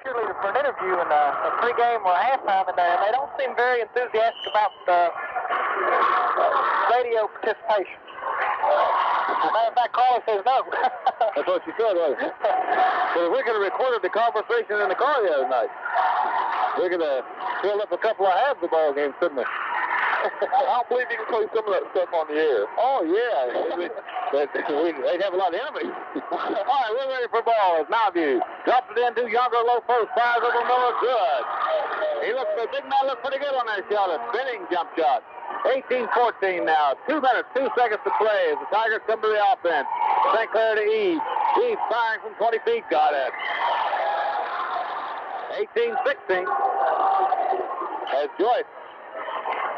cheerleader for an interview in a pregame or halftime in there, and they don't seem very enthusiastic about radio participation. As a matter of fact, Carla says no. That's what she said, wasn't it? So we could have recorded the conversation in the car the other night. We could have filled up a couple of halves of the ball game, couldn't we? I don't believe you can play some of that stuff on the air. Oh, yeah. They'd have a lot of enemies. All right, we're ready for ball. It's Mountain View. Drops it into Younger, low post. Fires over Miller. Good. The big man looks pretty good on that shot. A spinning jump shot. 18-14 now. 2 minutes, 2 seconds to play as the Tigers come to the offense. St. Clair to Eves. Eves firing from 20 feet. Got it. 18-16. As Joyce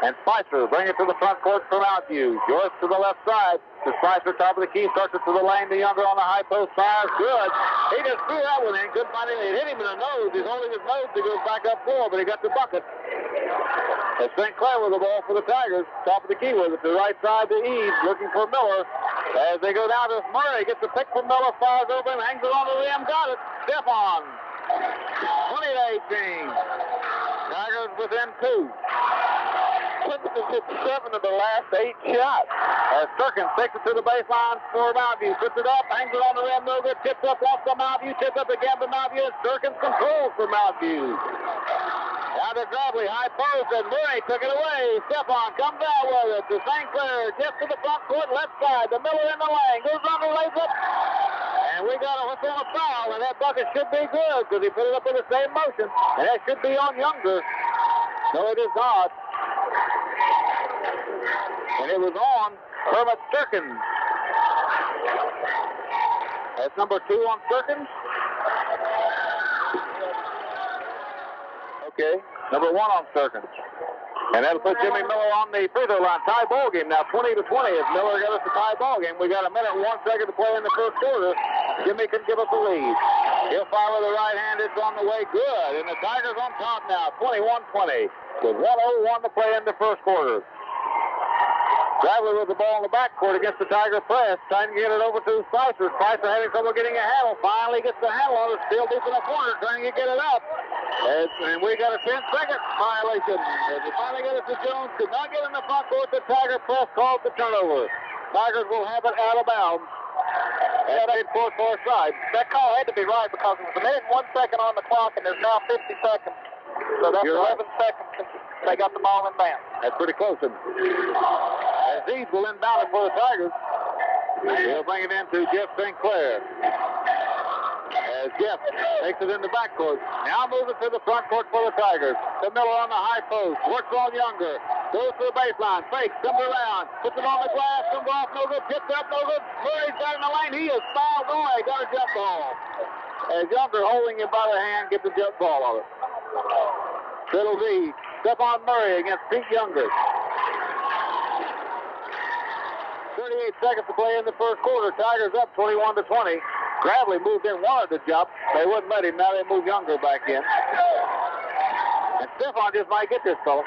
and Spicer bring it to the front court from Outview. Joyce to the left side. To Spicer, top of the key, starts it to the lane. To Younger on the high post, fires. Good. He just threw that one in. Couldn't find it. It hit him in the nose. He's holding his nose to go back up floor, but he got the bucket. As St. Clair with the ball for the Tigers. Top of the key with it. To the right side to Eves, looking for Miller. As they go down to Murray, gets the pick from Miller, fires over him, hangs it on the rim, got it. Stephon. 20-18. Tigers within 2. Princeton hit 7 of the last 8 shots. As Sturkins takes it to the baseline for Mountview. Puts it up, hangs it on the rim, no good. Tips up, lost to Mountview. Tips up again to Mountview. Sturkins controls for Mountview. Now to Gravely, high post, and Murray took it away. Stephon comes out with it to St. Clair. Just to the front court, left side. The Miller in the lane. Goes on the lays up. And we got a whistle on a foul, and that bucket should be good because he put it up in the same motion. And that should be on Younger. No, it is not. And it was on Kermit Sturkins. That's number 2 on Sturkins. Okay, number 1 on Sturkins. And that'll put Jimmy Miller on the free throw line. Tie ball game now, 20-20. If Miller got us a tie ball game, we got a minute, 1 second to play in the first quarter. Jimmy can give us a lead. He'll fire with the right hand. It's on the way. Good. And the Tigers on top now, 21-20. With 1:01 to play in the first quarter. Gravely with the ball in the backcourt against the Tiger press, trying to get it over to Spicer. Spicer having trouble getting a handle. Finally gets the handle on it. Still deep in the corner, trying to get it up. And we got a 10-second violation. As they finally get it to Jones. Could not get in the front court. The Tiger press called the turnover. Tigers will have it out of bounds. And they court far side. That call had to be right because it was a minute and 1 second on the clock, and there's now 50 seconds. So that's 11 seconds since they got the ball in bounds. That's pretty close. As Eves will inbound it for the Tigers. He'll bring it into Jeff St. Clair. As Jeff takes it in the backcourt. Now moves it to the front court for the Tigers. The Miller on the high post. Works on Younger. Goes to the baseline. Fakes. Comes around. Puts it on the glass. Comes off. No good. Tips up. No good. Murray's got in the lane. He is fouled away. Got a jump ball. As Younger holding him by the hand, gets the jump ball on it. It'll be Stephon Murray against Pete Younger. 38 seconds to play in the first quarter. Tigers up 21-20. Gravely moved in, wanted to jump. They wouldn't let him. Now they move Younger back in. And Stephon just might get this fellow.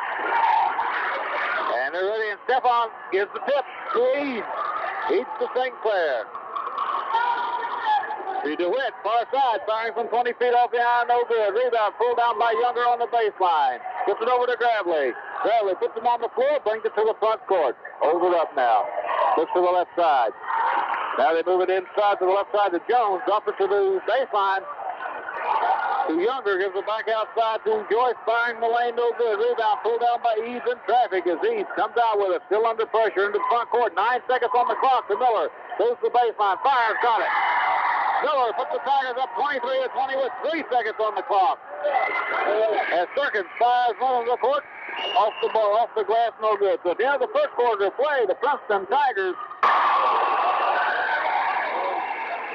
And they're ready, and Stephon gives the tip to Eves. Eves to St. Clair. To DeWitt, far side, firing from 20 feet off the iron, no good. Rebound pulled down by Younger on the baseline. Puts it over to Gravely. Gravely puts him on the floor, brings it to the front court. Holds it up now. Looks to the left side. Now they move it inside to the left side to Jones. Drops it to the baseline. To Younger, gives it back outside to Joyce, firing the lane, no good. Rebound pulled down by Eves in traffic as Eves comes out with it, still under pressure into the front court. 9 seconds on the clock to Miller. Goes to the baseline, fires, got it. Miller puts the Tigers up 23-20 with 3 seconds on the clock. As Sturkins fires one of the court, off the ball, off the glass, no good. So at the end of the first quarter of play, the Princeton Tigers.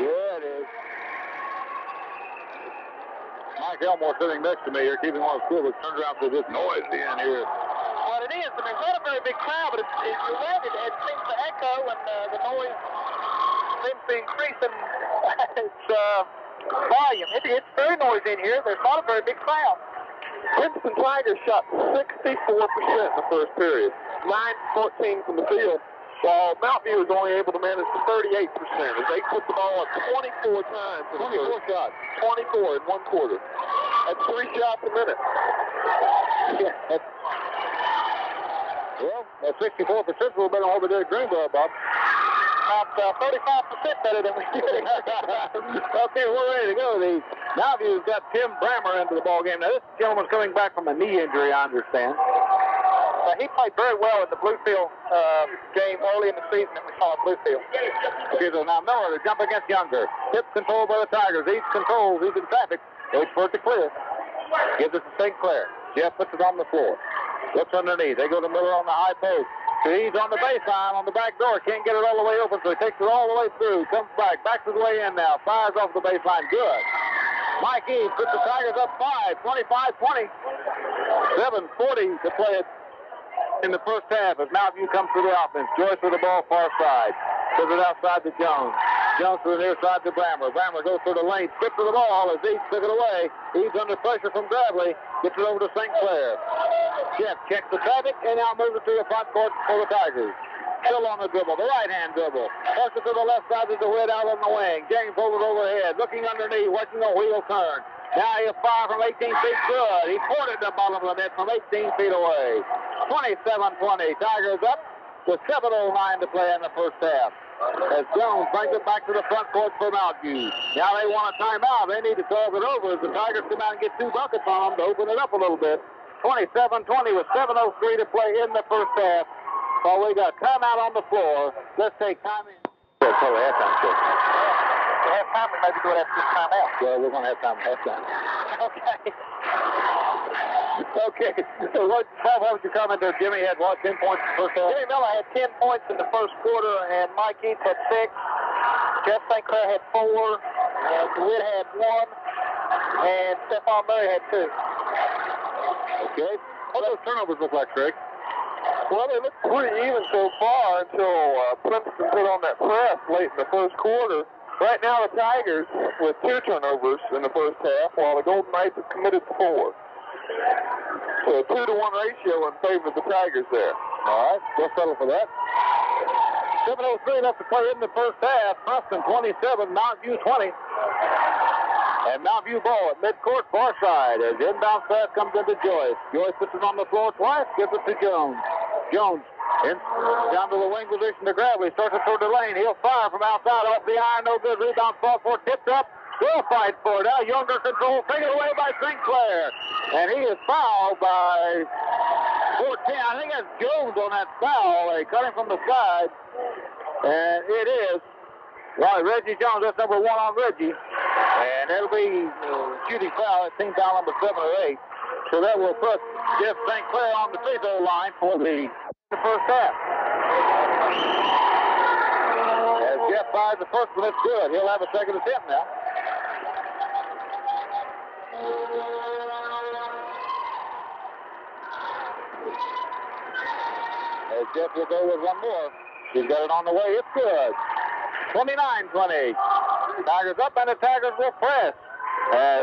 Yeah, it is. Mike Elmore sitting next to me here, keeping one of the school, but turns around to this noise in here. Well, it is. I mean, it's not a very big crowd, but you're right. It seems to echo, and the noise seems to increase in its volume. It's very noisy in here. There's not a very big crowd. Princeton Tigers shot 64% in the first period, 9-14 from the field, while Mountview was only able to manage 38% as they put the ball up 24 times. 24 shots. 24 in one quarter. That's 3 shots a minute. Yeah, well, that 64% is a little better than what we did at Greenville, Bob. About 35% better than we did. Okay, we're ready to go. The Mountview has got Tim Brammer into the ball game. Now, this gentleman's coming back from a knee injury, I understand. He played very well in the Bluefield game early in the season that we saw at Bluefield. Okay, so now Miller to jump against Younger. Hip control by the Tigers. He's controlled. He's in traffic. Waits for it to clear. Gives it to St. Clair. Jeff puts it on the floor. Looks underneath. They go to Miller on the high post. He's on the baseline, on the back door. Can't get it all the way open, so he takes it all the way through. Comes back to the way in now. Fires off the baseline. Good. Mike Eves puts the Tigers up 5, 25-20. 7:40 to play it in the first half as Mountview comes to the offense. Joyce with the ball far side. Puts it outside to Jones. Jones to the near side to Brammer. Brammer goes through the lane. Skips to the ball as Eves took it away. Eves under pressure from Gravely. Gets it over to St. Clair. Jeff checks the traffic and now moves it to the front court for the Tigers. Still on the dribble, the right-hand dribble. Pushes it to the left side to the Witt out on the wing. James holds it overhead, looking underneath, watching a wheel turn. Now he'll fire from 18 feet. Good. He poured it to the bottom of the net from 18 feet away. 27-20. Tigers up with 7:09 to play in the first half. As Jones brings it back to the front court for Mountview. Now they want a timeout. They need to solve it over as the Tigers come out and get 2 buckets on them to open it up a little bit. 27-20 with 7:03 to play in the first half. So we got timeout on the floor. Let's take time in. Yeah, probably halftime, sure. To have time, we maybe do it after this timeout. Well, we're going to have time at halftime. Okay. Okay. So what would you comment there? Jimmy had, what, 10 points in the first half? Jimmy Miller had 10 points in the first quarter, and Mike Eads had 6. Jeff St. Clair had 4. DeWitt had 1. And Stephon Murray had 2. Okay. What do those turnovers look like, Craig? Well, they look pretty even so far until Princeton put on that press late in the first quarter. Right now, the Tigers with 2 turnovers in the first half, while the Golden Knights have committed 4. So a 2-to-1 ratio in favor of the Tigers there. All right, we'll settle for that. 7:03 left to play in the first half. Princeton 27, Mountview 20. And Mountview ball at midcourt far side as inbound pass comes into Joyce. Joyce puts it on the floor twice, gives it to Jones. Jones down to the wing position to Gravely. Starts it toward the lane. He'll fire from outside off the iron. No good. Rebound fall for it. Tipped up. We'll fight for it. Now Younger control. Taken away by St. Clair. And he is fouled by 14. I think that's Jones on that foul. They cut him from the side. And it is. Well, Reggie Jones. That's number 1 on Reggie. And it'll be shooting foul. It seems down number 7 or 8. So that will put Jeff St. Clair on the free throw line for the first half. As Jeff fires the first one, it's good. He'll have a second attempt now. As Jeff will go with one more. He's got it on the way. It's good. 29-20. Tigers up, and the Tigers will press.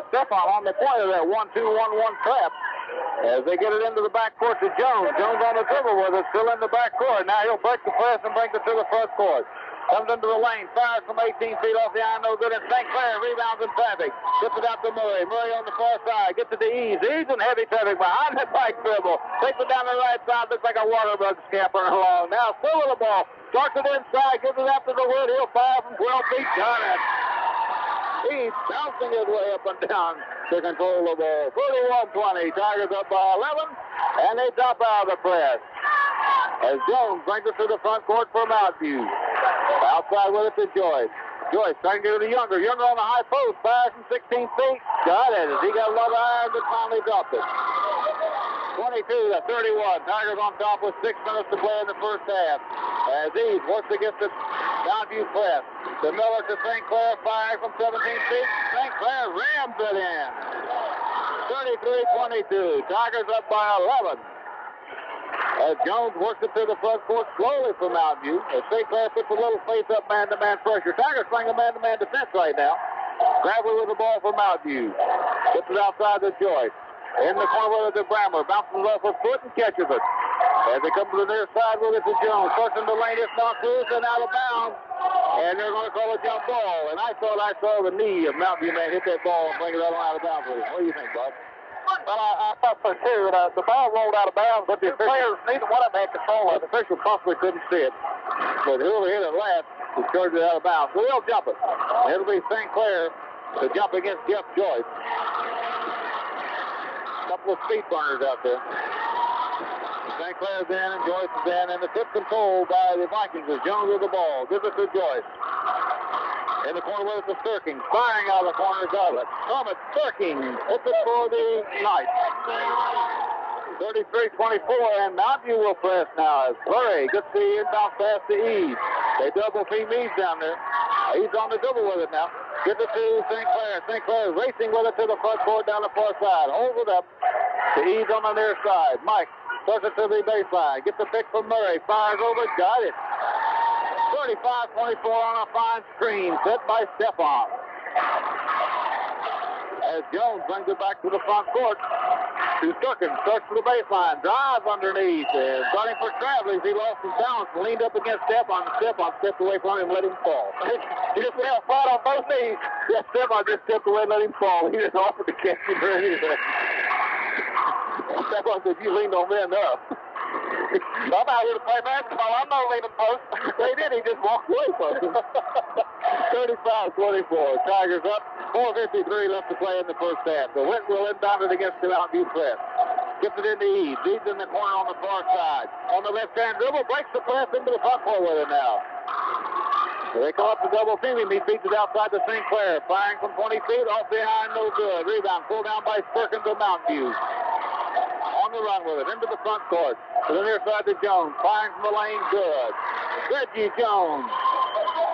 Stephon on the point of that 1-2-1-1 trap. As they get it into the backcourt to Jones. Jones on the dribble with it, still in the backcourt. Now he'll break the press and bring it to the front court. Comes into the lane, fires from 18 feet off the iron, no good. And St. Clair rebounds in traffic. Gets it out to Murray. Murray on the far side. Gets it to Eves. Eves in heavy traffic behind the bike dribble. Takes it down the right side. Looks like a water bug scampering along. Now still with the ball. Starts it inside. Gives it out to the Wood. He'll fire from 12 feet. Got it. He's bouncing his way up and down to control the ball. 31-20. Tigers up by 11. And they drop out of the press. As Jones brings it to the front court for Mountview. Outside with it to Joyce. Joyce trying to get it to Younger. Younger on the high post. Fires from 16 feet. Got it. He got a lot of iron, but finally dropped it. 22-31. Tigers on top with 6 minutes to play in the first half. As Eves works against the Mountview press. To Miller to St. Clair. Firing from 17 feet. St. Clair rams it in. 33-22. Tigers up by 11. As Jones works it to the front court slowly for Mountview. As St. Clair puts a little face-up man-to-man pressure. Tigers playing a man-to-man defense right now. Gravely with the ball for Mountview. Puts it outside to Joyce. In the corner with the Brammer. Bounces off her foot and catches it. As they come to the near side, we'll get to Jones. First in the lane, it's not loose and out of bounds. And they're going to call a jump ball. And I thought I saw the knee of Mountain View man hit that ball and bring it out of bounds with him. What do you think, Bud? Well, I thought so too. The ball rolled out of bounds, but the players, neither one of them had control of it. The official possibly couldn't see it. But whoever hit it last, he charged it out of bounds. So they'll jump it. It'll be St. Clair to jump against Jeff Joyce. A couple of speed burners out there. St. Clair's in and Joyce is in, and the tip controlled by the Vikings as Jones with the ball. Gives it to Joyce. In the corner with it to Sturking. Firing out of the corner is Garland. From it, Sturking hits it for the Knights. 33-24, and Mountain View will press now as Murray gets the inbound pass to Eves. They double team Eves down there. He's on the double with it now. Gives it to St. Clair. St. Clair racing with it to the front court down the far side. Holds it up to Eves on the near side. Mike throws it to the baseline. Gets the pick from Murray. Fires over. Got it. 35-24 on a fine screen set by Stephon. As Jones brings it back to the front court. To Sturkin, starts to the baseline, drives underneath, and starting for Travelers, he lost his balance, leaned up against Stephon. Stephon stepped away from him, let him fall. He just fell flat on both knees. Yeah, Stephon just stepped away, let him fall. He didn't offer to catch him or anything. Stephon said, you leaned on me enough. I'm out here to play basketball. I'm not leaving post. They did. He just walked away from him. 35-24. Tigers up. 4:53 left to play in the first half. The Wind will inbound it against the Mountain View press. Gets it into Eves. Eves in the corner on the far side. On the left-hand dribble. Breaks the press into the front court with it now. So they call up the double team. He beats it outside to St. Clair. Firing from 20 feet. Off behind. No good. Rebound. Pulled down by Sturkin to Mountain View. On the run with it. Into the front court. To the near side to Jones. Firing from the lane. Good. Reggie Jones.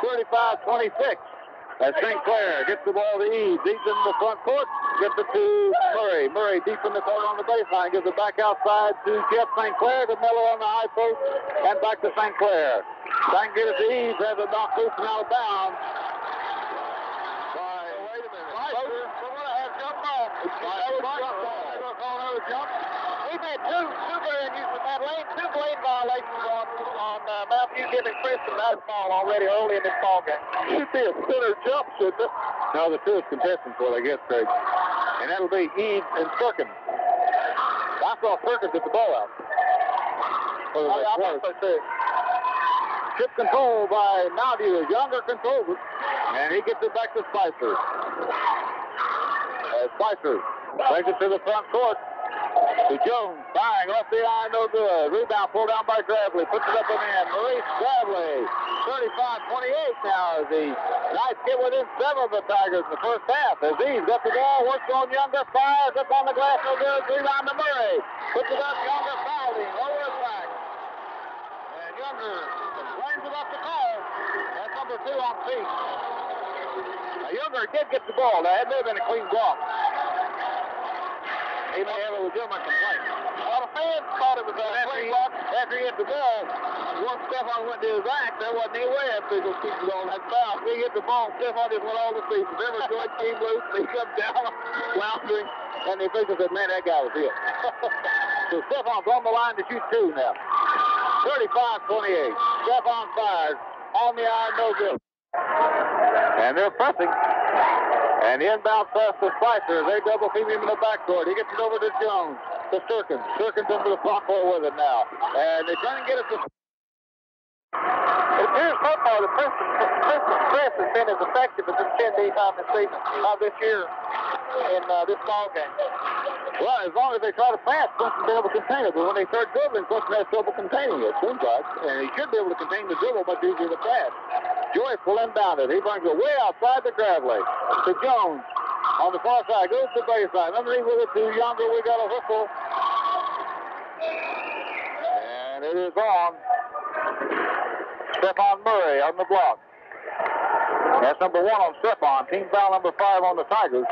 35-26. As St. Clair gets the ball to Eves. Eves in the front court. Gets it to Murray. Murray deep in the corner on the baseline. Gives it back outside to Jeff St. Clair. To Miller on the high post. And back to St. Clair. Trying to get it to Eves. Has it knocked loose and out of bounds. Wait a minute. We're going to have jump ball. They're going to call another jump. We've had two very unusual lane, two lane violations on Mountain View giving Princeton that ball already early in this ball game. Should be a center jump, shouldn't it? No, the two is contestants for it, I guess, Craig. And that'll be Eves and Sturkin. I saw Sturkin get the ball out. I thought so too. Chip control by Mountain View. Younger controls it. And he gets it back to Spicer. Spicer brings it to the front court. To Jones, firing off the eye, no good. Rebound pulled down by Gravely, puts it up and in. Maurice Gravely, 35-28 now as the Knights get within 7 of the Tigers in the first half. As Eves got the ball, works on Younger, fires up on the glass, no good. Rebound to Murray, puts it up, Younger fouled him, over his back. And Younger brings it up to call. That's number 2 on feet. Now Younger did get the ball. That may have been a clean block. He may have a legitimate complaint. Well, the fans thought it was a clean block. After he hit the ball, once Stephon went to his act, there wasn't any way after he was keeping on that foul. He hit the ball, Stephon just went all the pieces. Every joint came loose, he come down, floundering, and the official said, man, that guy was hit. So Stephon's on the line to shoot 2 now. 35-28. Stephon fires. On the iron, no good. And they're pressing. And the inbound pass to Spicer. They double team him in the backcourt. He gets it over to Jones. To Sturkin. Sturkin's into the front court with it now. And they're trying to get it to... It appears so far the Princeton press has been as effective as it's been this year in this ball game. Well, as long as they try to pass, Princeton will be able to contain it. But when they start dribbling, Princeton has trouble containing it, seems like. And he should be able to contain the dribble much easier to pass. Joyce will inbound it. He brings it way outside the Gravely. To Jones. On the far side. Goes to the baseline. Underneath with it to Younger. We got a whistle. And it is on. Stephon Murray on the block. That's number 1 on Stephon. Team foul number 5 on the Tigers.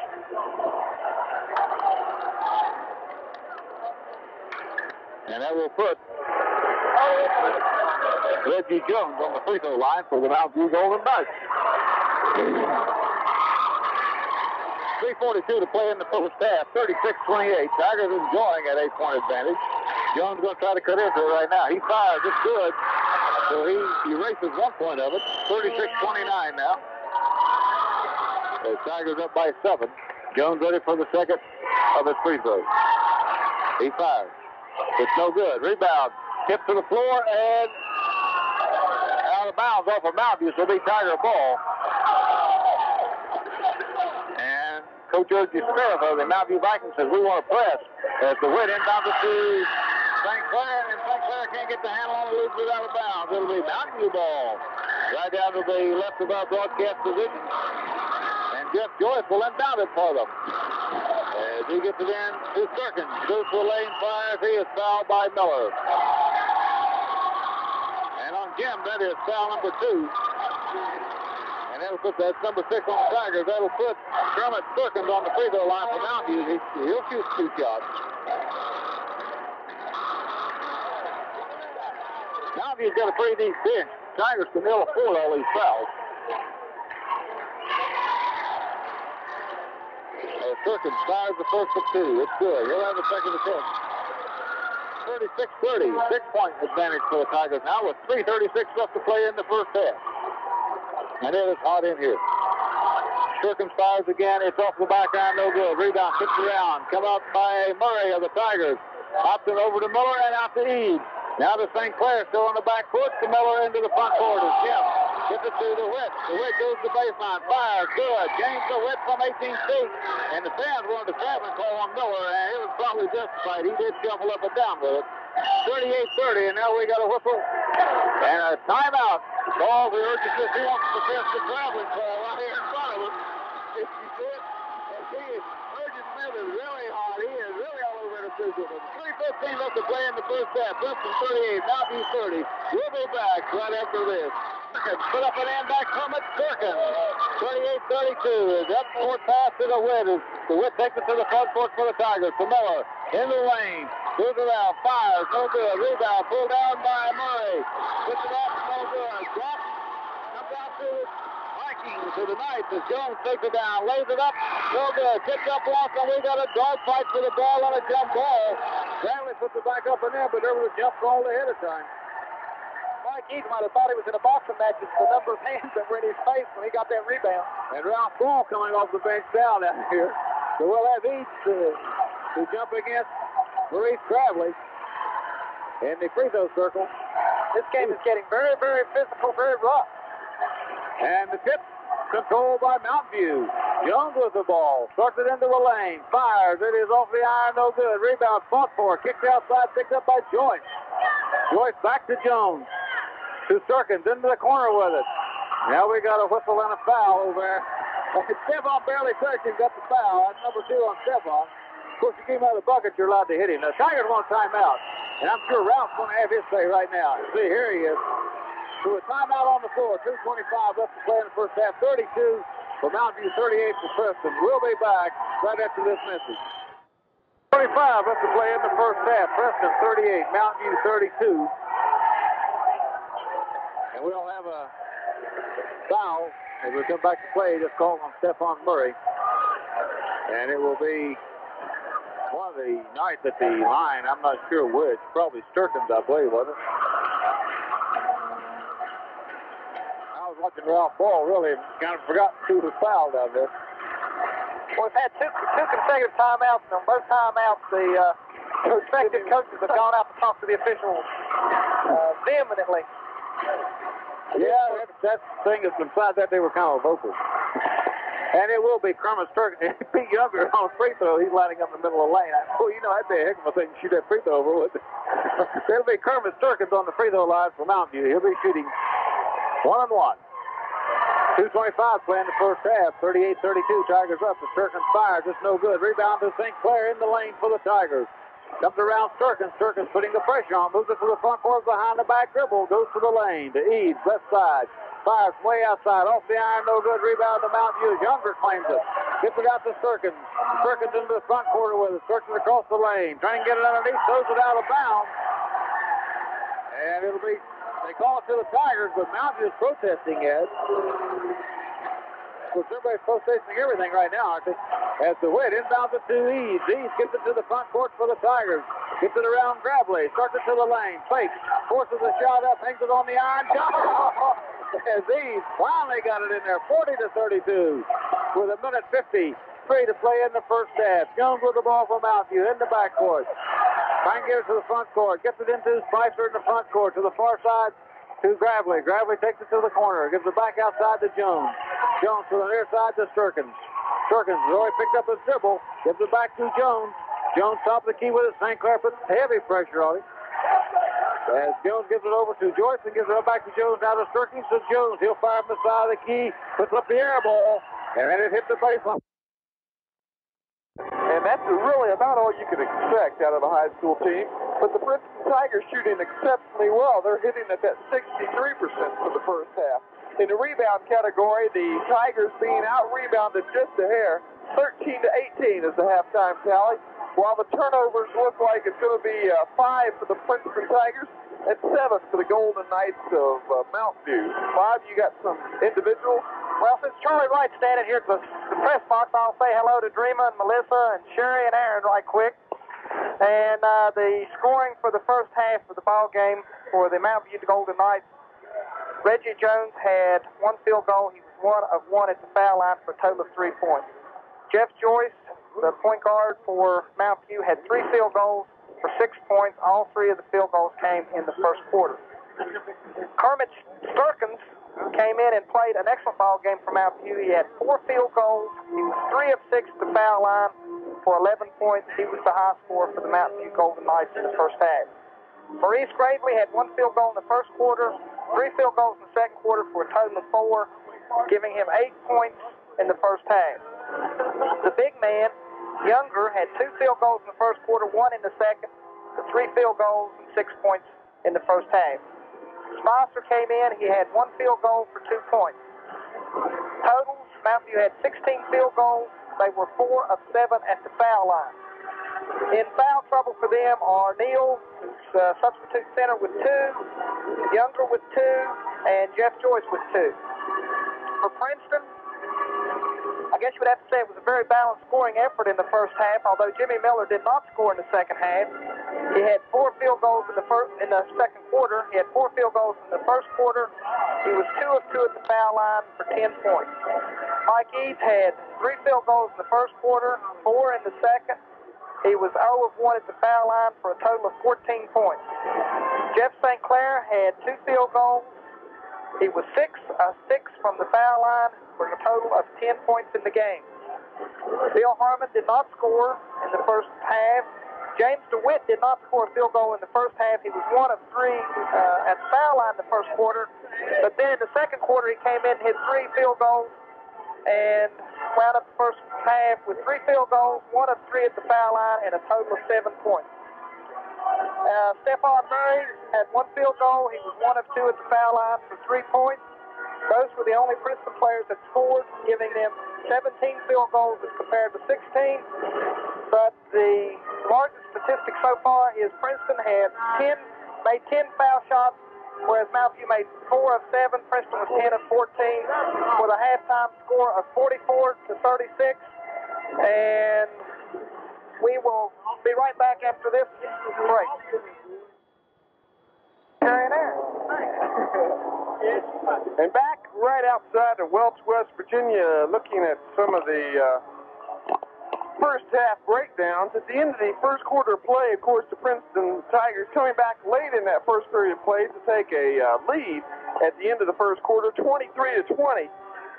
And that will put Reggie Jones on the free throw line for the Mountain View Golden Knights. 3:42 to play in the first half. 36-28. Tigers enjoying an 8-point advantage. Jones going to try to cut into it right now. He fires. It's good. So he erases 1 point of it. 36-29 now. The Tigers up by 7. Jones ready for the second of his free throw. He fires. It's no good. Rebound. Tip to the floor and out of bounds off of Mountain View. So it'll be Tiger ball. And Coach J. Smith of the Mountain View Vikings says we want to press as the Witt inbounds it to St. Clair, and St. Clair can't get the handle on it, loses it out of bounds. It'll be Mountain View ball. Right down to the left of our broadcast position. And Jeff Joyce will inbound it for them. As he gets it in to Perkins. Goes to the lane, fires. He is fouled by Miller. And on Jim, that is foul number 2. And that'll put that number 6 on the Tigers. That'll put Kermit Perkins on the free throw line for Mountain View. He'll shoot 2 shots. Mountain View's got a pretty deep bench. Tigers can ill afford all these fouls. Perkins fires the first of 2. It's good. He'll have a second attempt. 36-30. 6-point advantage for the Tigers now with 3:36 left to play in the first half. And it is hot in here. Perkins fires again. It's off the back iron. No good. Rebound. Tips around. Come out by Murray of the Tigers. Pops it over to Miller and out to Eads. Now to St. Clair, still on the back foot. To Miller into the front court is Jim. Gets it to the Witt. The Witt goes to the baseline. Fires. Good. James the Witt from 18 feet. And the fans wanted to traveling call on Miller, and it was probably justified. He did shuffle up and down with it. 38-30, and now we got a whistle. And a timeout. Ball the urgency. He wants to press the traveling call right here in front of us. If you see it, Urgent Smith is really hot. He is really all over the physical. 3:15 left to play in the first half. Princeton 38, Mountain View 30. We'll be back right after this. Put up an end back from it. Perkins. 38-32. Is up court pass to the Witt. The Witt takes it to the front court for the Tigers. To Miller. In the lane. Moves around. Fires. No good. Rebound. Pulled down by Murray. Puts it up. No good. Drop. Comes out to the Vikings to the Knights as Jones takes it down. Lays it up. No good. Tipped up once, and we got a dog fight for the ball on a jump ball. Bradley puts it back up in there, but there was a jump call ahead of time. Mike Eads might have thought he was in a boxing match. It's the number of hands that were in his face when he got that rebound. And Ralph Ball coming off the bench down out here. So we'll have Eads to jump against Maurice Gravely in the free throw circle. This game is getting very, very physical, very rough. And the tip controlled by Mountain View. Jones with the ball. Starts it into the lane. Fires. It is off the iron. No good. Rebound fought for. Kicked outside. Picked up by Joyce. Joyce back to Jones. To Serkins into the corner with it. Now we got a whistle and a foul over there. Stephon barely touched him. Got the foul. That's number 2 on Stephon. Of course, you came out of the bucket, you're allowed to hit him. Now, Tigers want a timeout. And I'm sure Ralph's going to have his say right now. See, here he is. So a timeout on the floor. 2:25 left to play in the first half. 32 for Mountain View, 38 for Preston. We'll be back right after this message. 25 left to play in the first half. Preston 38, Mountain View 32. And we'll have a foul as we come back to play. Just called on Stephon Murray. And it will be one of the Knights at the line. I'm not sure which. Probably Sturkins, I believe, wasn't it? I was watching Ralph Ball, really kind of forgot who was fouled out there. Well, we've had two consecutive timeouts, and on both timeouts, the respective coaches have gone out to talk to the officials vehemently. Yeah, that thing is beside that they were kind of vocal. And it will be Kermit Sturkins. Pete Younger on free throw. He's lining up in the middle of the lane. Well, you know, that'd be a heck of a thing to shoot that free throw over with. It'll be Kermit Sturkins on the free throw line for Mountain View. He'll be shooting 1-on-1. 2:25 playing the first half. 38-32. Tigers up. The Sturkins fires. It's no good. Rebound to St. Clair in the lane for the Tigers. Comes around Sturkins. Sturkins putting the pressure on. Moves it to the front court behind the back dribble. Goes to the lane. To Eads, left side. Fires way outside. Off the iron. No good. Rebound to Mountain View. Younger claims it. Gets it out to Sturkins. Sturkins into the front quarter with it. Sturkins across the lane. Trying to get it underneath. Throws it out of bounds. And it'll be, they call it to the Tigers, but Mountain View is protesting it. Of course, everybody's protesting everything right now, aren't they? As the Witt inbounds it to Eads. Eads gets it to the front court for the Tigers. Gets it around Gravely. Starts it to the lane. Fakes. Forces a shot up. Hangs it on the iron. As Eads finally got it in there. 40-32 with 1:53 to play in the first half. Jones with the ball from Mountview in the backcourt. Trying to get it to the front court. Gets it into Spicer in the front court. To the far side to Gravely. Gravely takes it to the corner. Gives it back outside to Jones. Jones to the near side to Sturkins. Sturkins has already picked up his dribble. Gives it back to Jones. Jones top of the key with it. St. Clair puts heavy pressure on him. As Jones gives it over to Joyce and gives it back to Jones. Now to Sturkins to Jones. He'll fire from the side of the key. Puts up the air ball. And then it hits the baseline. And that's really about all you can expect out of a high school team. But the Princeton Tigers shooting exceptionally well. They're hitting at that 63% for the first half. In the rebound category, the Tigers being out-rebounded just a hair. 13-18 is the halftime tally. While the turnovers look like it's going to be 5 for the Princeton Tigers and 7 for the Golden Knights of Mountview. Bob, you got some individuals? Well, since Charlie Wright's standing here at the press box, I'll say hello to Dreama and Melissa and Sherry and Aaron right quick. And the scoring for the first half of the ball game for the Mountview Golden Knights, Reggie Jones had 1 field goal. He was 1 of 1 at the foul line for a total of 3 points. Jeff Joyce, the point guard for Mountview, had 3 field goals for 6 points. All 3 of the field goals came in the first quarter. Kermit Sturkins came in and played an excellent ball game for Mountview. He had 4 field goals. He was 3 of 6 at the foul line for 11 points. He was the high scorer for the Mountview Golden Knights in the first half. Maurice Gravely had 1 field goal in the first quarter, 3 field goals in the second quarter for a total of 4, giving him 8 points in the first half. The big man, Younger, had 2 field goals in the first quarter, 1 in the second, for 3 field goals and 6 points in the first half. Spicer came in. He had 1 field goal for 2 points. Totals, Mountview had 16 field goals. They were 4 of 7 at the foul line. In foul trouble for them are Neal, who's substitute center with 2, Younger with 2, and Jeff Joyce with 2. For Princeton, I guess you would have to say it was a very balanced scoring effort in the first half, although Jimmy Miller did not score in the second half. He had 4 field goals in the second quarter. He had 4 field goals in the first quarter. He was 2 of 2 at the foul line for 10 points. Mike Eads had 3 field goals in the first quarter, 4 in the second. He was 0 of 1 at the foul line for a total of 14 points. Jeff St. Clair had 2 field goals. He was 6 of 6 from the foul line for a total of 10 points in the game. Bill Harmon did not score in the first half. James DeWitt did not score a field goal in the first half. He was 1 of 3 at the foul line in the first quarter. But then in the second quarter, he came in and hit 3 field goals and wound up the first half with 3 field goals, 1 of 3 at the foul line, and a total of 7 points. Stephon Murray had 1 field goal. He was 1 of 2 at the foul line for 3 points. Those were the only Princeton players that scored, giving them 17 field goals as compared to 16. But the largest statistic so far is Princeton had made 10 foul shots, whereas Mountview made 4 of 7. Princeton was 10 of 14 with a halftime score of 44-36. And we will be right back after this break. Carrying air. And back right outside of Welch, West Virginia, looking at some of the first half breakdowns. At the end of the first quarter play, of course, the Princeton Tigers coming back late in that first period play to take a lead at the end of the first quarter, 23-20.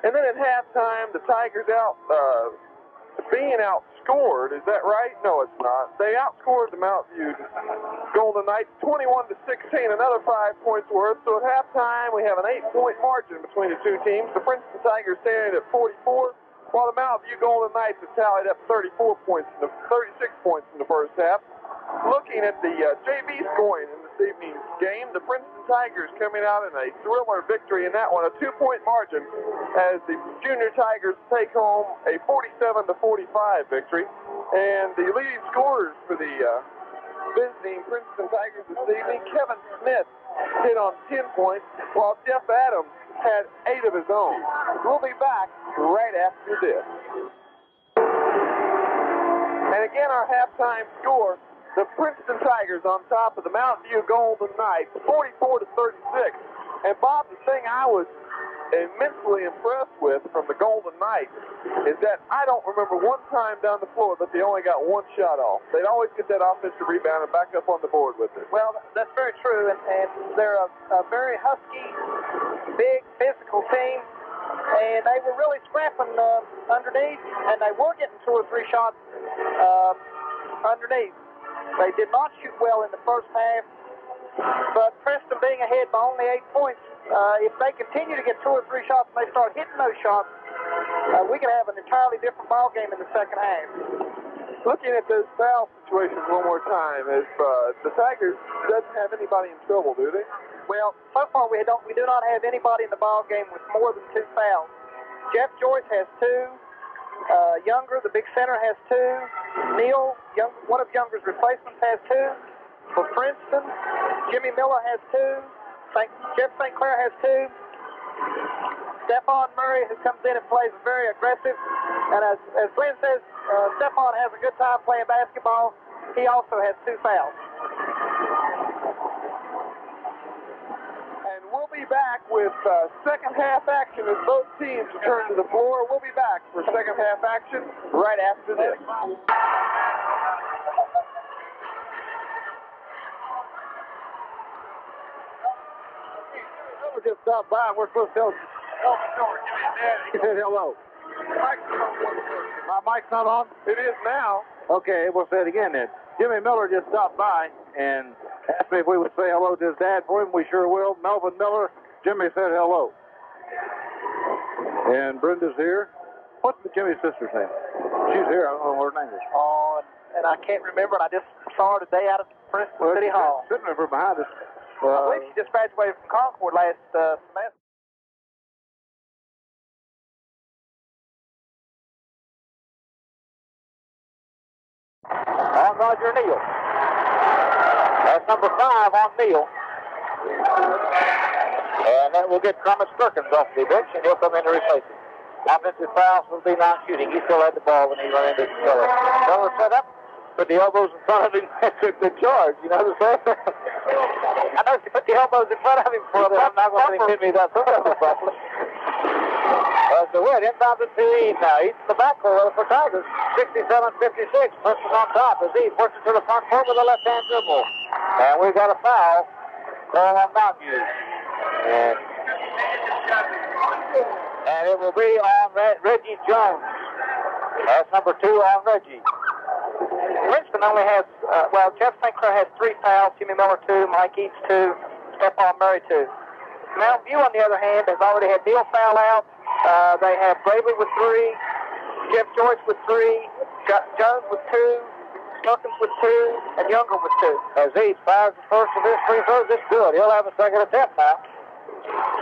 And then at halftime, the Tigers being outscored. Is that right? No, it's not. They outscored the Mountview Golden Knights 21-16, another 5 points worth. So at halftime, we have an 8-point margin between the two teams. The Princeton Tigers standing at 44, while the Mountview Golden Knights have tallied up 36 points in the first half. Looking at the JV scoring in this evening's game, the Princeton Tigers coming out in a thriller victory in that one, a 2-point margin, as the Junior Tigers take home a 47-45 victory. And the leading scorers for the visiting Princeton Tigers this evening, Kevin Smith hit on 10 points, while Jeff Adams had 8 of his own. We'll be back right after this. And again, our halftime score, the Princeton Tigers on top of the Mountain View Golden Knights, 44-36. And Bob, the thing I was immensely impressed with from the Golden Knights is that I don't remember one time down the floor that they only got one shot off. They'd always get that offensive rebound and back up on the board with it. Well, that's very true, and they're a very husky, big, physical team, and they were really scrapping underneath, and they were getting 2 or 3 shots underneath. They did not shoot well in the first half, but Princeton being ahead by only 8 points, if they continue to get 2 or 3 shots and they start hitting those shots, we can have an entirely different ball game in the second half. Looking at those foul situations one more time, if the Tigers doesn't have anybody in trouble, do they? Well, so far we do not have anybody in the ball game with more than 2 fouls. Jeff Joyce has 2. Younger, the big center, has 2. Neal, one of Younger's replacements, has 2. For Princeton, Jimmy Miller has 2. Jeff St. Clair has 2. Stephon Murray, who comes in and plays very aggressive. And as Glenn says, Stephon has a good time playing basketball. He also has 2 fouls. And we'll be back with second half action as both teams return to the floor. We'll be back for second half action right after this. Just stopped by. We're supposed to tell you. He said hello. My mic's not on? It is now. Okay, we'll say it again then. Jimmy Miller just stopped by and asked me if we would say hello to his dad for him. We sure will. Melvin Miller. Jimmy said hello. And Brenda's here. What's Jimmy's sister's name? She's here. I don't know what her name is. Oh, and I can't remember. I just saw her today out of Princeton City Hall. Sitting over behind us. I believe she just graduated from Concord last semester. On Roger Neal. That's number 5 on Neal. And that will get Thomas Perkins off the bench, and he'll come in to replace him. Offensive fouls will be non-shooting. He still had the ball when he ran into Miller. Miller set up, put the elbows in front of him, and took the charge. You know what I'm saying? I noticed he put the elbows in front of him for them. I'm not going to let him hit me that properly. So we're inbound to Eads now. Eads in the backcourt for Tigers. 67-56. Princeton on top as Eads works it to the front court with a left-hand dribble. And we've got a foul called on Mountain View. And it will be on Reggie Jones. That's number 2 on Reggie. Princeton only has, Jeff St. Clair has 3 fouls, Jimmy Miller 2, Mike Eads 2, Stephon Murray 2. Mountain View, on the other hand, has already had Neal foul out. They have Bravely with 3, Jeff Joyce with 3, Jones with 2, Perkins with 2, and Younger with 2. As Eads fires the first of his free throws, it's good. He'll have a second attempt now.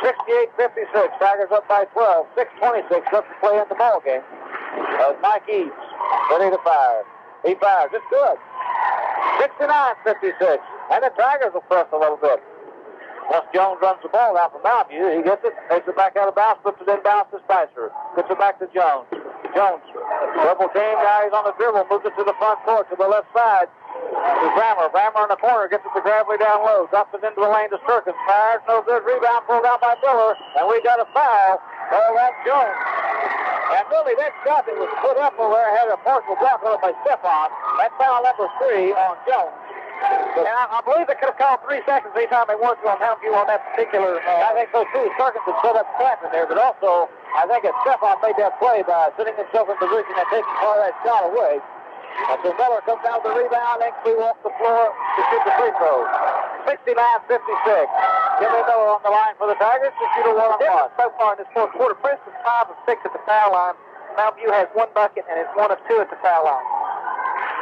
68-56, Tigers up by 12, 6:26 left to play in the ball game. As Mike Eads ready to fire. He fires. It's good. 69-56. And the Tigers will press a little bit. Once Jones runs the ball out from Mountain View, he gets it, takes it back out of bounds, puts it in bounds to Spicer. Gets it back to Jones. Jones, double team, now he's on the dribble, moves it to the front court, to the left side. To Brammer. Brammer in the corner, gets it to Gravely down low, drops it into the lane to Perkins. Fires, no good. Rebound pulled out by Miller, and we got a foul. Oh, that's Jones. And really, that shot that was put up over there had a partial block on it by Stephon. That's foul number 3 on Jones. And I believe they could have called 3 seconds anytime they wanted to on Mountain View on that particular. I think so too. Perkins had set up trap in there, but also I think that Stephon made that play by sitting himself in position and taking part of that shot away. And so Miller comes down with the rebound, Ainsley walks the floor to shoot the free throw. 69-56. Jimmy Miller on the line for the Tigers to shoot a 1-on-1. So far in this fourth quarter, Princeton's 5 of 6 at the foul line. Mountain View has 1 bucket and is 1 of 2 at the foul line.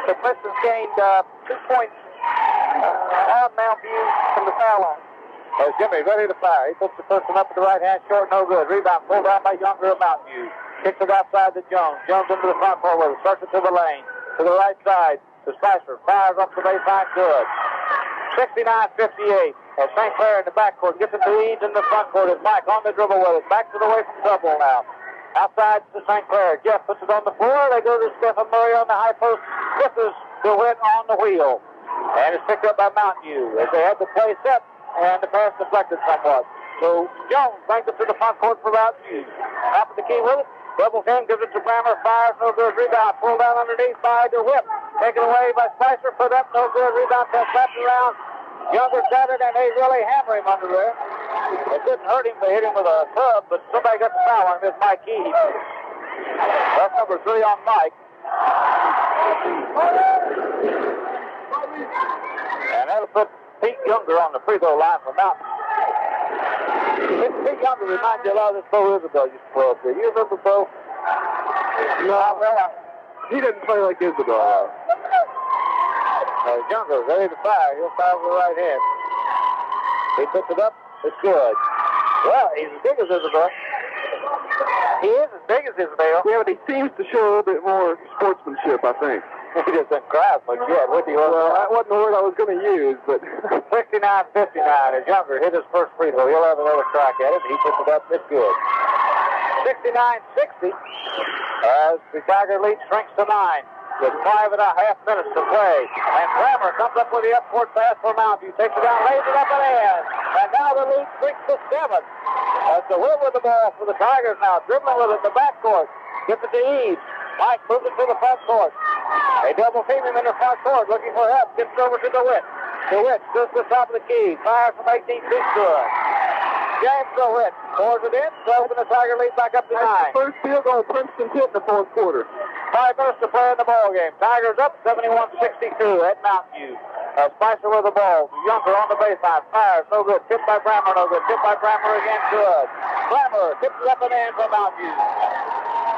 So Princeton's gained 2 points on Mountain View from the foul line. As Jimmy ready to fire. He puts the person up at the right hand, short, no good. Rebound pulled down by Younger of Mountain View. Kicks it outside to Jones. Jones into the front court with it. Starts it to the lane. To the right side to Spicer. Fires up the baseline, good. 69-58. As St. Clair in the backcourt gets it to Eads in the front court. As Mike on the dribble with it. Back to the way from double now. Outside to St. Clair. Jeff puts it on the floor. They go to Stephon Murray on the high post. Misses the win on the wheel. And it's picked up by Mountain View as they had the play set and the pass deflected somewhat. So Jones banks it to the front court for Mountain View. Top of the key with it. Double team gives it to Brammer. Fires, no good. Rebound. Pulled down underneath by DeWitt. Taken away by Spicer. Put up, no good. Rebound pass slapped around. Younger got it, and they really hammer him under there. It didn't hurt him. They hit him with a club, but somebody got the foul on him. It's Mike Key. That's number 3 on Mike. And that'll put Pete Younger on the free throw line for Mountain. Pete Younger reminds you a lot of this Bo Isabel used to play up there. You remember Bo? No, well, he didn't play like Isabel. Younger ready to fire. He'll fire with the right hand. He puts it up. It's good. Well, he's as big as Isabel. He is as big as Isabel. Yeah, but he seems to show a little bit more sportsmanship, I think. He just didn't cry as much yet, would he? Well, that wasn't the word I was going to use, but... 69-59 as Younger hit his first free throw. He'll have another crack at it. He puts it up. It's good. 69-60 as the Tiger lead shrinks to 9 with 5.5 minutes to play. And Brammer comes up with the upward pass for Mountain View. Takes it down, lays it up and in. And now the lead shrinks to 7. That's the win with the ball for the Tigers now. Dribbling with it in the backcourt. Gets it to Eaves. Mike moves it to the front court. They double team him in the front court, looking for help. Gets it over to DeWitt. DeWitt goes to the top of the key. Fires from 18 feet good. James DeWitt pours it in. So open the Tiger lead back up to 9. That's the first field goal Princeton hit in the fourth quarter. 5 minutes to play in the ball game. Tigers up 71-62 at Mountain View. Spicer with the ball. Younger on the baseline. Fires. No good. Tipped by Brammer. No good. Tipped by Brammer again. Good. Brammer tips it up and in for Mountain View.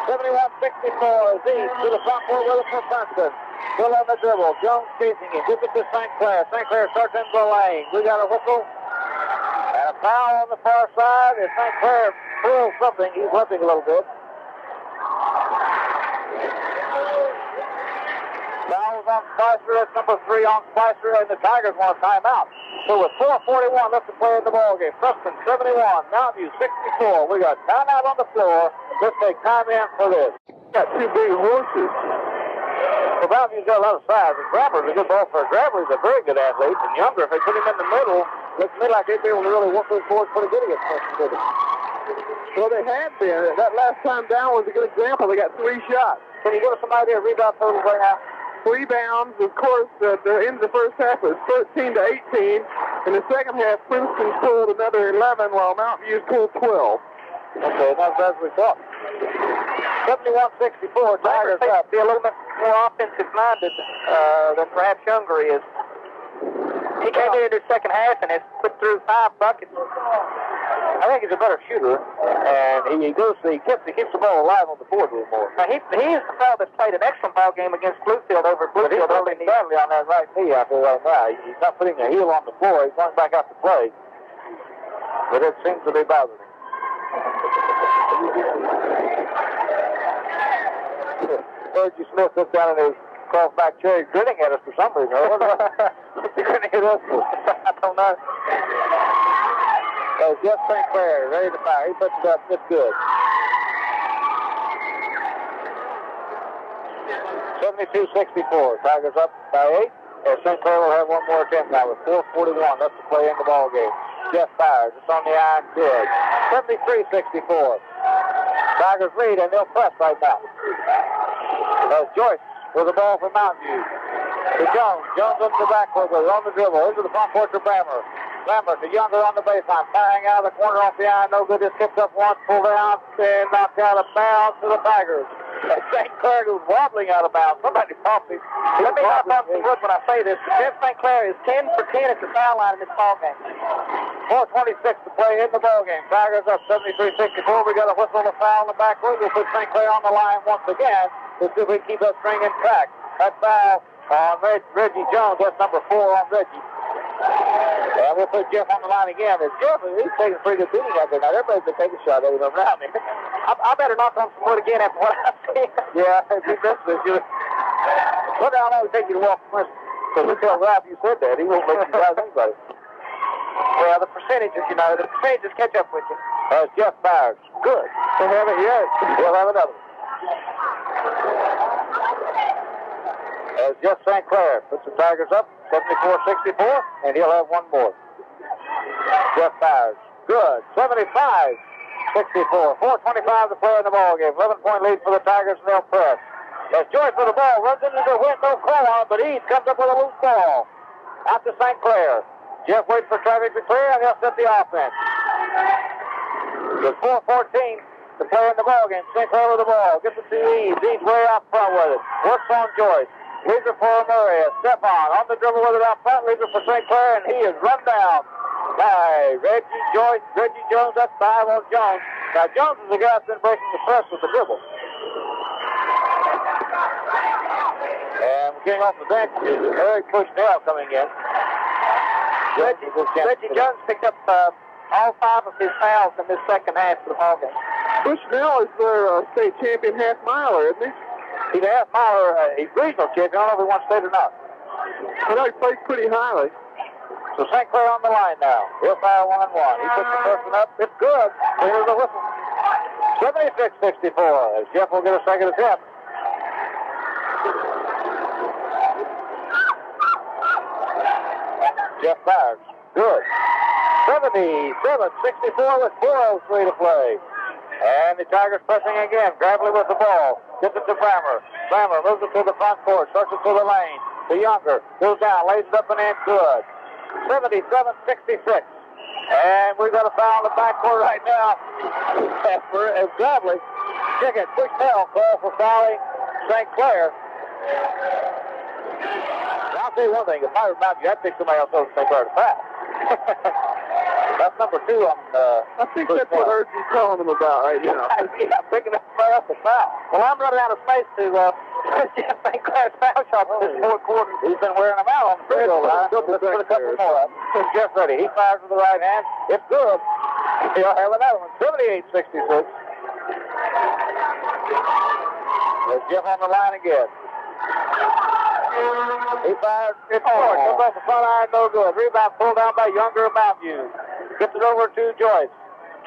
71-64 is East to the front court with it for Princeton. Still on the dribble. Jones chasing him. Gives it to St. Clair. St. Clair starts into the lane. We got a whistle. And a foul on the far side. As St. Clair throws something, he's limping a little bit. Fouls on Spicer. That's number 3 on Spicer, and the Tigers want a timeout. So with 4:41 left to play in the ballgame, Princeton 71, Mountain View 64. We got timeout on the floor. Let's take time in for this. Got 2 big horses. Well, Mountain View's got a lot of size, and Grabber's a good ball for a grabber. He's a very good athlete, and Younger, if they put him in the middle, looks to me like they'd be able to really work those boards pretty good against Princeton. Well, they had been. That last time down was a good example. They got 3 shots. Can you give us some idea of rebound totals right now? Rebounds, of course, at the end of the first half was 13-18. In the second half, Princeton pulled another 11, while Mountain View pulled 12. Okay, not as bad as we thought. 71-64, Tigers up. Be a little bit more offensive-minded than perhaps Younger is. He came in the second half and has put through 5 buckets. I think he's a better shooter, and he keeps the ball alive on the board a little more. Now, he is the fellow that's played an excellent ball game against Bluefield over at Bluefield. But he's badly on that right knee out there right now. He's not putting a heel on the floor. He's going back out to play. But it seems to be bothering him. Reggie Smith sits down in his cross-back chair, grinning at us for some reason. What's he grinning at us for? I don't know. So Jeff St. Clair ready to fire. He puts it up. It's good. 72-64. Tigers up by 8. And St. Clair will have one more attempt now with 4:41 left to play in the ball game. Jeff fires. It's on the iron. Good. 73-64. Tigers lead, and they'll press right now. Joyce with the ball for Mountain View. To Jones. Jones into the backcourt with it on the dribble. Into the front court to Brammer. Brammer to Younger on the baseline. Firing out of the corner off the iron. No good. Just kicked up once. Pulled down. And knocked out of bounds to the Tigers. St. Clair was wobbling out of bounds. Somebody popped him. Let me not bump some wood when I say this. Jeff St. Clair is 10 for 10 at the foul line in this ball game. 4:26 to play in the ball game. Tigers up 73-64. We got a whistle and a foul in the back room. We'll put St. Clair on the line once again. Let's see if we can keep that string intact. That foul on Reggie Jones. That's number 4 on Reggie. And we'll put Jeff on the line again. And Jeff, he's taking a pretty good beating out there. Now, everybody's been taking a shot at him around me. I better knock on some wood again after what I've seen. Yeah, if you missed this, you... Look how long it take you to walk from Princeton. Because we tell Ralph you said that. He won't let you drive anybody. Well, the percentages, the percentages catch up with you. As Jeff fires. Good. They haven't yet. We'll have another one. as Jeff St. Clair puts the Tigers up 74-64, and he'll have one more. Jeff fires. Good. 75-64. 4:25 to play in the ball game. 11-point lead for the Tigers, and they'll press. As Joyce with the ball runs into the wind, no call on it, but Eads comes up with a loose ball. Out to St. Clair. Jeff waits for traffic to clear, and he'll set the offense. With 4:14 to play in the ball game. St. Clair with the ball. Gets it to Eads. Eads way out front with it. Works on Joyce. Leaves it for Murray. Stefan on the dribble with it out front. Leaves it for St. Clair, and he is run down by Reggie Joyce. Reggie Jones, that's 5 on Jones. Now, Jones is the guy that's been breaking the press with the dribble. And getting off the bench is Eric Bushnell coming in. Reggie Jones picked up all 5 of his fouls in this second half of the ball game. Bushnell is their state champion half miler, isn't he? He's a half miler. He's regional champion. I don't know if he won state or not. I know he plays pretty highly. So St. Clair on the line now. He'll fire 1-1. He puts the first one up. It's good. Here's the whistle. 76-64 as Jeff will get a second attempt. Jeff fires. Good. 77-64 with 4:03 to play. And the Tigers pressing again. Gravely with the ball. Gets it to Brammer. Brammer moves it to the front court. Starts it to the lane. The Younger goes down. Lays it up and in. Good. 77-66. And we've got a foul in the backcourt right now. And Gravely. Chicken. Bushnell call for fouling St. Clair. I'll tell you one thing. If I remind you, I'd pick somebody else over St. Clair to foul. That's number 2 on I think that's what Urgie's telling them about right now. Yeah, picking up somebody else to foul. Well, I'm running out of space to Jeff St. Clair's foul shot for this 4th quarter. He's been wearing them out on the free throw line. Let's put a couple more up. Jeff ready. He fires with the right hand. It's good. He'll have another one. 78-66. There's Jeff on the line again. He fires. It's short. Comes off the front iron. No good. Rebound pulled down by Younger of Mountain View. Gets it over to Joyce.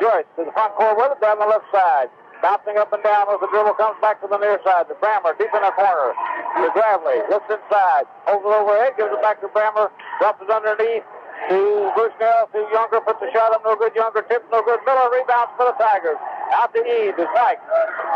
Joyce to the front court with it down the left side. Bouncing up and down as the dribble comes back to the near side. To Brammer deep in the corner. To Gravely. Looks inside. Holds it overhead. Gives it back to Brammer. Drops it underneath. To Bushnell. To Younger. Puts the shot up. No good. Younger tips. No good. Miller rebounds for the Tigers. Out to Eads. It's Mike.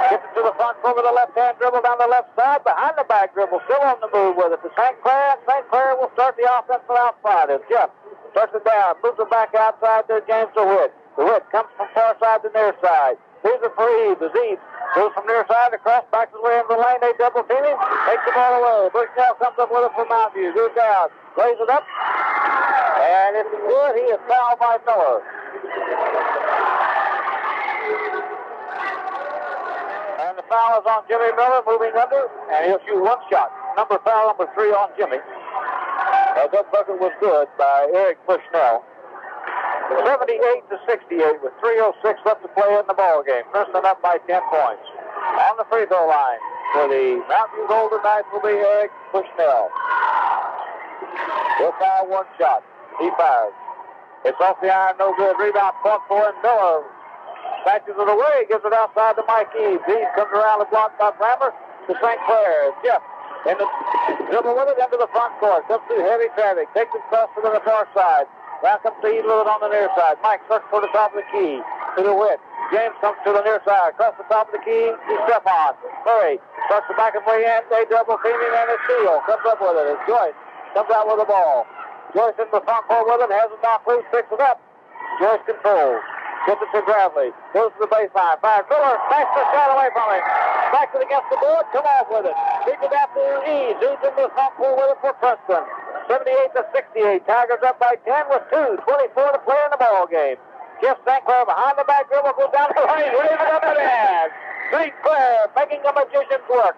Gets it to the front court with a left-hand dribble down the left side. Behind the back dribble. Still on the move with it. To St. Clair. St. Clair will start the offense from outside. As Jeff starts it down. Moves it back outside to James DeWitt. DeWitt comes from far side to near side. Here's it for Eads. As Eads goes from near side across, backs his way into the lane. They double team him. Takes the ball away. Bushnell comes up with it from Mountain View. Goes down. Lays it up. And it's good. He is fouled by Miller. And the foul is on Jimmy Miller, moving under, and he'll shoot one shot. Foul number 3 on Jimmy. That bucket was good by Eric Bushnell. 78-68 with 3:06 left to play in the ball game. Princeton up by 10 points. On the free throw line for the Mountain View Golden Knights will be Eric Bushnell. He'll foul one shot. He fires. It's off the iron, no good. Rebound fought for him. Miller snatches it away, gives it outside to Mike Eads. Eads comes around the block by Brammer to St. Clair. Jeff in the dribble with it into the front court. Comes through heavy traffic. Takes it across to the far side. Now comes to Eads with it on the near side. Mike starts for the top of the key to the width. James comes to the near side. Across the top of the key to Stefan. Murray starts to back his way in. They double team him and a steal. Comes up with it. It's Joyce. Comes out with the ball. Joyce in the front court with it. Has it knocked loose. Picks it up. Joyce controls. Gets it to Gravely. Goes to the baseline. Fires. Miller snatches the shot away from him. Backs it against the board. Come off with it. Keeps it out to Eads. Eads into the front court with it for Princeton. 78-68. Tigers up by 10 with 2:24 to play in the ball game. Jeff St. Clair behind the back dribble. Goes down the lane. Leave it up and in. St. Clair making a magician's work.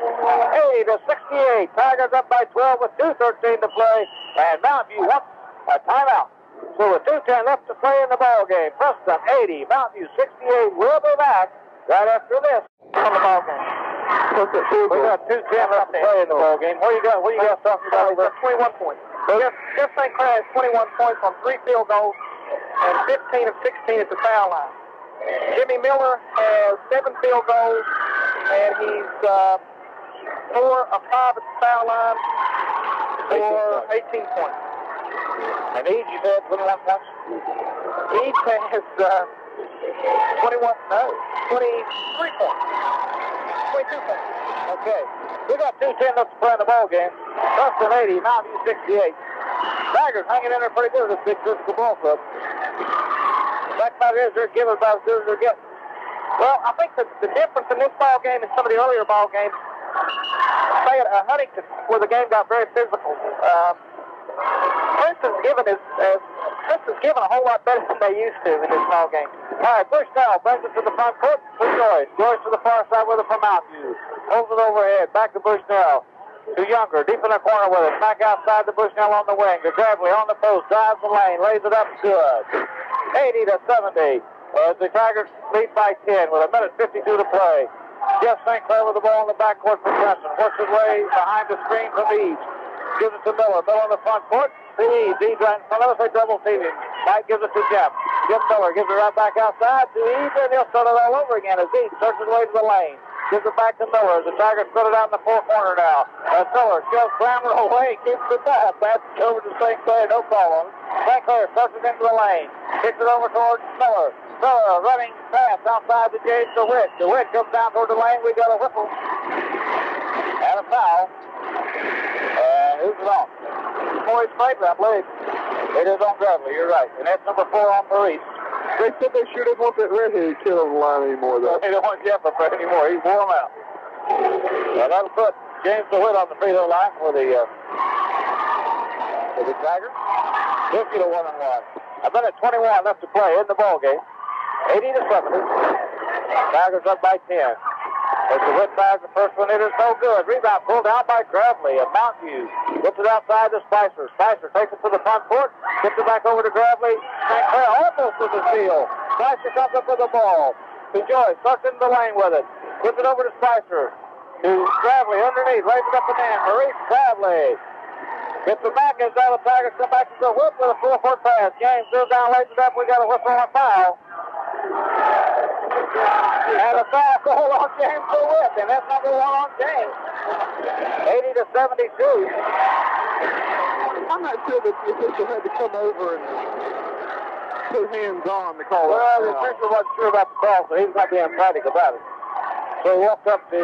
80-68. Tigers up by 12 with 2:13 to play. And Mountain View wants a timeout. So with 2:10 left to play in the ball game. Princeton 80, Mountain View 68. We'll be back right after this on the ball game. We got 2:10 left to play in the ball game. What you got something about over 21 points. Jeff St. Clair has 21 points on 3 field goals and 15 of 16 at the foul line. Jimmy Miller has 7 field goals and he's 4 of 5 at the foul line for 18 points. And Eads, you said 21 points? Eads has 23 points. 22 points. Okay. We got 2:10 left to play in the ball game. Preston 80, Mountain View 68. Tigers hanging in there pretty good with this big physical ball club. The fact matter is they're giving about as good as they're getting. Well, I think that the difference in this ball game and some of the earlier ball games, say at Huntington, where the game got very physical, Princeton's given a whole lot better than they used to in this ball game. All right, Bushnell brings it to the front court for Joyce. Joyce to the far side with it from Mountain View. Holds it overhead. Back to Bushnell. To Younger. Deep in the corner with it. Back outside to Bushnell on the wing. To Gravely on the post. Drives the lane. Lays it up good. 80-70. As the Tigers lead by 10 with 1:52 to play. Jeff St. Clair with the ball in the backcourt for Princeton. Works his way behind the screen from Eads. Gives it to Miller. Miller in the front court. To Eads. Eads right in front of us. They double team him. Mike gives it to Jeff. Jeff Miller gives it right back outside to Eads, and he'll start it all over again as Eads starts his way to the lane. Gives it back to Miller. The Tigers put it out in the four corner now. Miller shoves Clammer away. Keeps it back. Passes over to St. Clair. No call on him. St. Clair starts it into the lane. Kicks it over towards Miller. Miller running pass outside to James DeWitt. DeWitt comes down toward the lane. We got a whistle. And a foul. And who's it on? Boys Fraser, I believe. It is on Gravely. You're right. And that's number 4 on Maurice. They said they sure didn't want that redheaded kid on the line anymore, though. They don't want Jeff up there anymore. He's wore him out. That'll put James DeWitt on the free throw line for the Tigers. 50-1-1. 1:21 left to play in the ball game. 80-70. Tigers up by 10. As DeWitt fires the first one, it is no good. Rebound pulled down by Gravely of Mountain View. Gets it outside to Spicer. Spicer takes it to the front court. Gets it back over to Gravely. St. Clair almost with the steal. Spicer comes up with the ball. To Joyce. Starts into the lane with it. Gives it over to Spicer. To Gravely underneath. Lays it up and in. Maurice Gravely. Gets it back as the Tigers come back to the whip with a full-court pass. James goes down, lays it up. We got a whistle on a foul. And a foul call on James DeWitt, and that's number 1 on James. 80-72. I'm not sure that the official had to come over and put hands on the call. Well, the official wasn't sure about the call, so he was not being emphatic about it. So he walked up to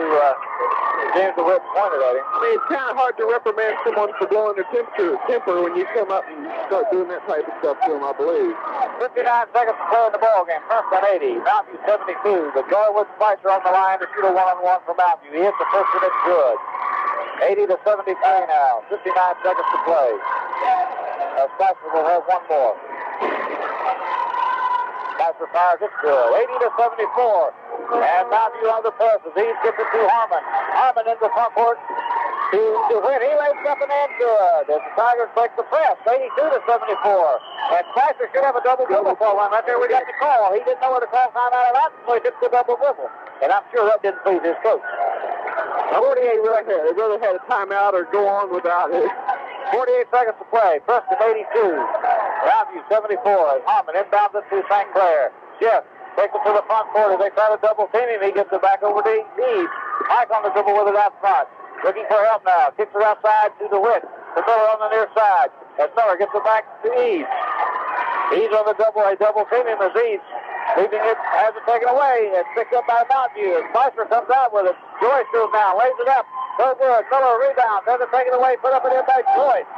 James DeWitt and pointed at him. I mean, it's kind of hard to reprimand someone for blowing their temper when you come up and start doing that type of stuff to them, I believe. 59 seconds to play in the ball game. Princeton 80, Mountain View 72. The Joywood Spicer on the line to shoot a one-on-one for Mountain View. He hits the first one, it's good. 80-73 now. 59 seconds to play. Spicer will have one more. Spicer fires, it's good. 80-74. And Mountain View on the press as he gets it to Harmon. Harmon in the front court to DeWitt. He lays up and in good. As the Tigers break the press, 82-74. And Spicer should have a double whistle for one. Right there we got the call. He didn't know where to call time out of that, so he took the double whistle. And I'm sure that didn't please his coach. 48 right there. They really had a timeout or go on without it. 48 seconds to play. Preston 82. Mountain View 74. As Harmon inbounds it to St. Clair. Jeff takes it to the front court. As they try to double team him, he gets it back over to Eads. Mike on the dribble with it out front. Looking for help now. Kicks it outside to DeWitt. The Miller on the near side. As Miller gets it back to Eads. Eads on the double. They double team him as Eads. Leaving it, has it taken away. It's picked up by Mountain View. Spicer comes out with it. Joyce goes down, lays it up. So good. Miller rebounds. Has it taken away. Put up and in by Joyce.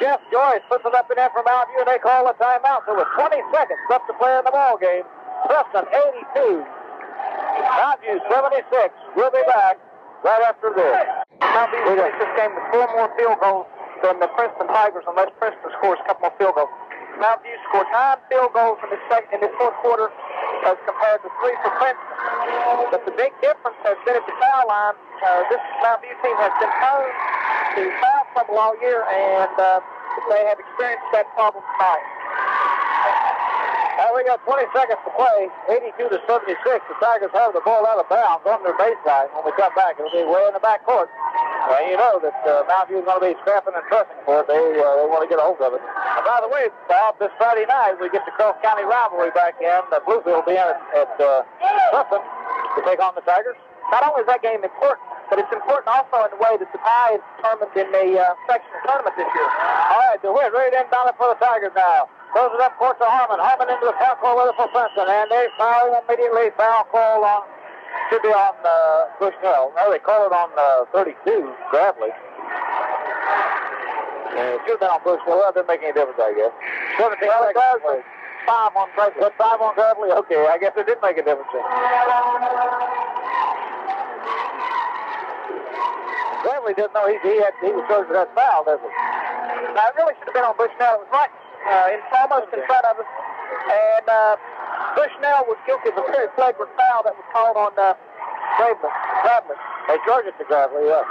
Jeff Joyce puts it up and in for Mountain View, and they call a timeout. So with 20 seconds left to play in the ball game, Preston 82, Mountain View 76. We'll be back right after this. Mountain View takes this game with 4 more field goals than the Princeton Tigers, unless Princeton scores a couple more field goals. Mountain View scored 9 field goals in this fourth quarter as compared to 3 for Princeton. But the big difference has been at the foul line. This Mountain View team has been prone to foul trouble all year, and they have experienced that problem tonight. We got 20 seconds to play. 82-76. The Tigers have the ball out of bounds on their baseline. When we come back, it'll be way in the back court. Well, you know that Mountain View is going to be scrapping and pressing for it. They want to get a hold of it. And by the way, Bob, this Friday night we get the cross-county rivalry back in. Bluefield will be in at Princeton to take on the Tigers. Not only is that game important, but it's important also in the way that the tie is determined in the sectional tournament this year. All right, the Witt ready to inbound it for the Tigers now. Throws it up court to Harmon. Harmon into the front court with it for Princeton, and they foul immediately. Foul call on, should be on Bushnell. No, they call it on 32, Gravely. It should have been on Bushnell. Well, it didn't make any difference, I guess. 17 seconds. 5 on Gravely. 5 on Gravely? Okay, I guess it did make a difference. Gravely didn't know he was charged with that foul, does he? Now, it really should have been on Bushnell. It was right almost in front of us. And Bushnell was guilty of a very flagrant foul that was called on Gravely. They charged it to Gravely, yeah.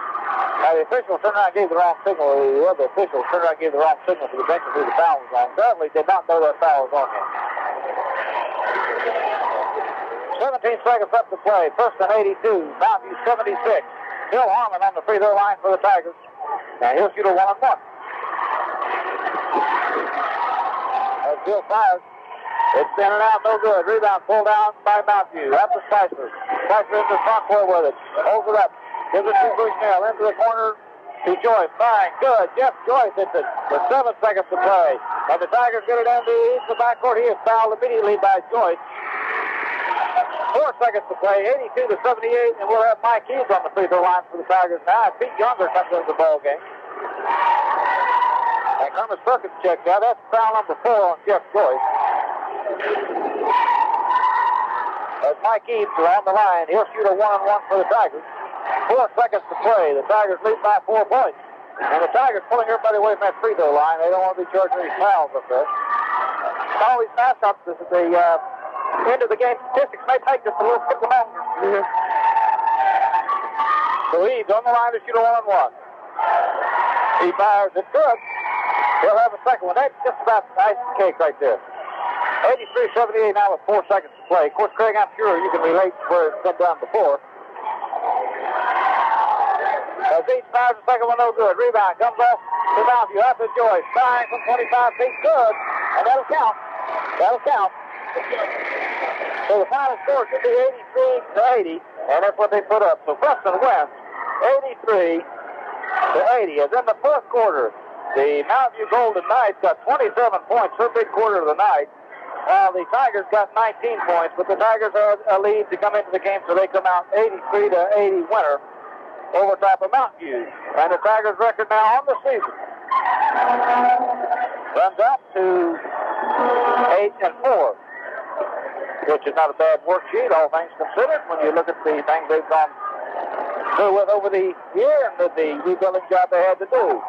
Now, the official turned around and gave the wrong signal. The other official turned around and gave the wrong signal to the bench who the foul was on. Gravely did not know that foul was on him. 17 seconds left to play. Princeton 82, Mountain View 76. Bill Harmon on the free throw line for the Tigers. Now he'll shoot a 1-on-1. As Bill fires, it's in and out, no good. Rebound pulled down by Mountain View. After Spicer. Spicer into the front court with it. Holds it up. Gives it to Bushnell. Into the corner to Joyce. Fine. Good. Jeff Joyce hits it with 7 seconds to play. And the Tigers get it into the backcourt. He is fouled immediately by Joyce. 4 seconds to play. 82 to 78. And we'll have Mike Eaves on the free throw line for the Tigers now. Pete Younger comes into the ball game. And Kermit Perkins checks out. That's foul number 4 on Jeff Joyce. As Mike Eaves are on the line, he'll shoot a 1-on-1 for the Tigers. 4 seconds to play. The Tigers lead by 4 points. And the Tigers pulling everybody away from that free throw line. They don't want to be charging any fouls up there. All these matchups, the end of the game statistics may take just a little bit longer. Mm-hmm. So Eaves on the line to shoot a 1-on-1. He fires it good. He'll have a second one. That's just about icing cake right there. 83-78 now with 4 seconds to play. Of course, Craig, I'm sure you can relate to where it's come down before. As Eaves fires the second one, no good. Rebound comes off to Mountain View. Up to Joyce. Firing from 25 feet. Good. And that'll count. That'll count. So the final score should be 83-80. And that's what they put up. So Princeton wins 83-80. As in the fourth quarter, the Mountain View Golden Knights got 27 points for a big quarter of the night, while the Tigers got 19 points. But the Tigers had a lead to come into the game, so they come out 83-80 winner over top of Mountain View. And the Tigers' record now on the season runs up to 8-4, which is not a bad worksheet, all things considered, when you look at the things they've gone through with over the year and the rebuilding job they had to do.